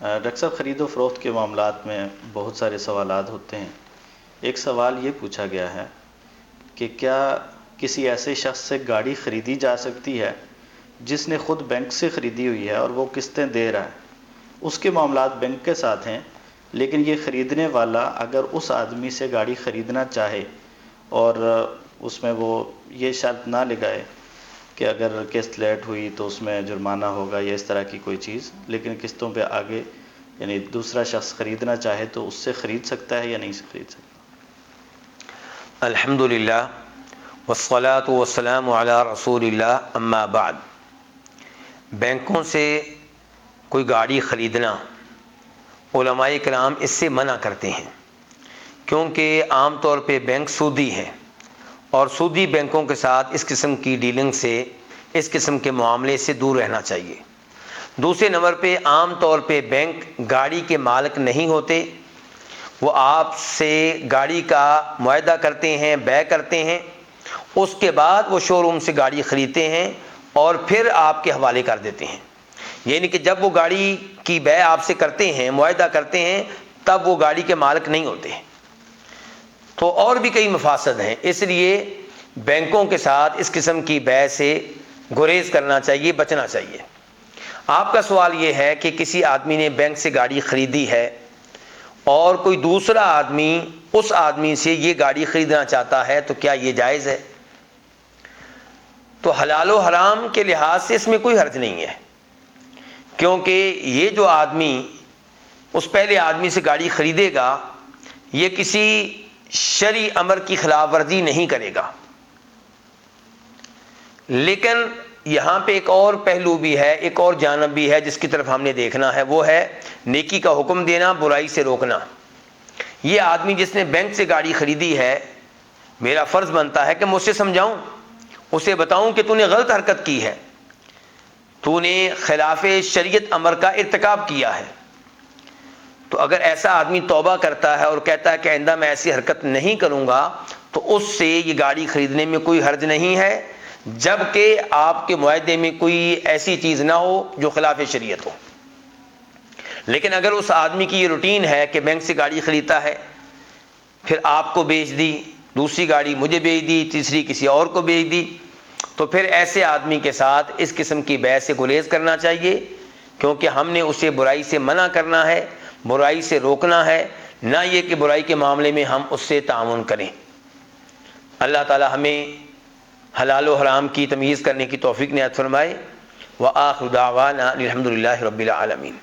Doctor صاحب، خرید و فروخت کے معاملات میں بہت سارے سوالات ہوتے ہیں۔ ایک سوال یہ پوچھا گیا ہے کہ کیا کسی ایسے شخص سے گاڑی خریدی جا سکتی ہے جس نے خود بینک سے خریدی ہوئی ہے اور وہ قسطیں دے رہا ہے، اس کے معاملات بینک کے ساتھ ہیں، لیکن یہ خریدنے والا اگر اس آدمی سے گاڑی خریدنا چاہے اور اس میں وہ یہ شرط نہ لگائے کہ اگر قسط لیٹ ہوئی تو اس میں جرمانہ ہوگا یا اس طرح کی کوئی چیز، لیکن قسطوں پہ آگے یعنی دوسرا شخص خریدنا چاہے تو اس سے خرید سکتا ہے یا نہیں سے خرید سکتا؟ الحمدللہ والصلاة والسلام علی رسول اللہ، اما بعد۔ بینکوں سے کوئی گاڑی خریدنا علماء کرام اس سے منع کرتے ہیں، کیونکہ عام طور پہ بینک سودی ہیں اور سودی بینکوں کے ساتھ اس قسم کی ڈیلنگ سے، اس قسم کے معاملے سے دور رہنا چاہیے۔ دوسرے نمبر پہ عام طور پہ بینک گاڑی کے مالک نہیں ہوتے، وہ آپ سے گاڑی کا معاہدہ کرتے ہیں، بیع کرتے ہیں، اس کے بعد وہ شو روم سے گاڑی خریدتے ہیں اور پھر آپ کے حوالے کر دیتے ہیں۔ یعنی کہ جب وہ گاڑی کی بیع آپ سے کرتے ہیں، معاہدہ کرتے ہیں، تب وہ گاڑی کے مالک نہیں ہوتے۔ تو اور بھی کئی مفاسد ہیں، اس لیے بینکوں کے ساتھ اس قسم کی بیع سے گریز کرنا چاہیے، بچنا چاہیے۔ آپ کا سوال یہ ہے کہ کسی آدمی نے بینک سے گاڑی خریدی ہے اور کوئی دوسرا آدمی اس آدمی سے یہ گاڑی خریدنا چاہتا ہے تو کیا یہ جائز ہے؟ تو حلال و حرام کے لحاظ سے اس میں کوئی حرج نہیں ہے، کیونکہ یہ جو آدمی اس پہلے آدمی سے گاڑی خریدے گا یہ کسی شرعی امر کی خلاف ورزی نہیں کرے گا۔ لیکن یہاں پہ ایک اور پہلو بھی ہے، ایک اور جانب بھی ہے جس کی طرف ہم نے دیکھنا ہے، وہ ہے نیکی کا حکم دینا، برائی سے روکنا۔ یہ آدمی جس نے بینک سے گاڑی خریدی ہے، میرا فرض بنتا ہے کہ میں اسے سمجھاؤں، اسے بتاؤں کہ تو نے غلط حرکت کی ہے، تو نے خلاف شریعت امر کا ارتکاب کیا ہے۔ تو اگر ایسا آدمی توبہ کرتا ہے اور کہتا ہے کہ آئندہ میں ایسی حرکت نہیں کروں گا، تو اس سے یہ گاڑی خریدنے میں کوئی حرج نہیں ہے، جبکہ آپ کے معاہدے میں کوئی ایسی چیز نہ ہو جو خلاف شریعت ہو۔ لیکن اگر اس آدمی کی یہ روٹین ہے کہ بینک سے گاڑی خریدتا ہے، پھر آپ کو بیچ دی، دوسری گاڑی مجھے بیچ دی، تیسری کسی اور کو بیچ دی، تو پھر ایسے آدمی کے ساتھ اس قسم کی بیع سے گریز کرنا چاہیے، کیونکہ ہم نے اسے برائی سے منع کرنا ہے، برائی سے روکنا ہے، نہ یہ کہ برائی کے معاملے میں ہم اس سے تعاون کریں۔ اللہ تعالی ہمیں حلال و حرام کی تمیز کرنے کی توفیق عنایت فرمائے۔ وآخر دعوانا الحمد للہ رب العالمین۔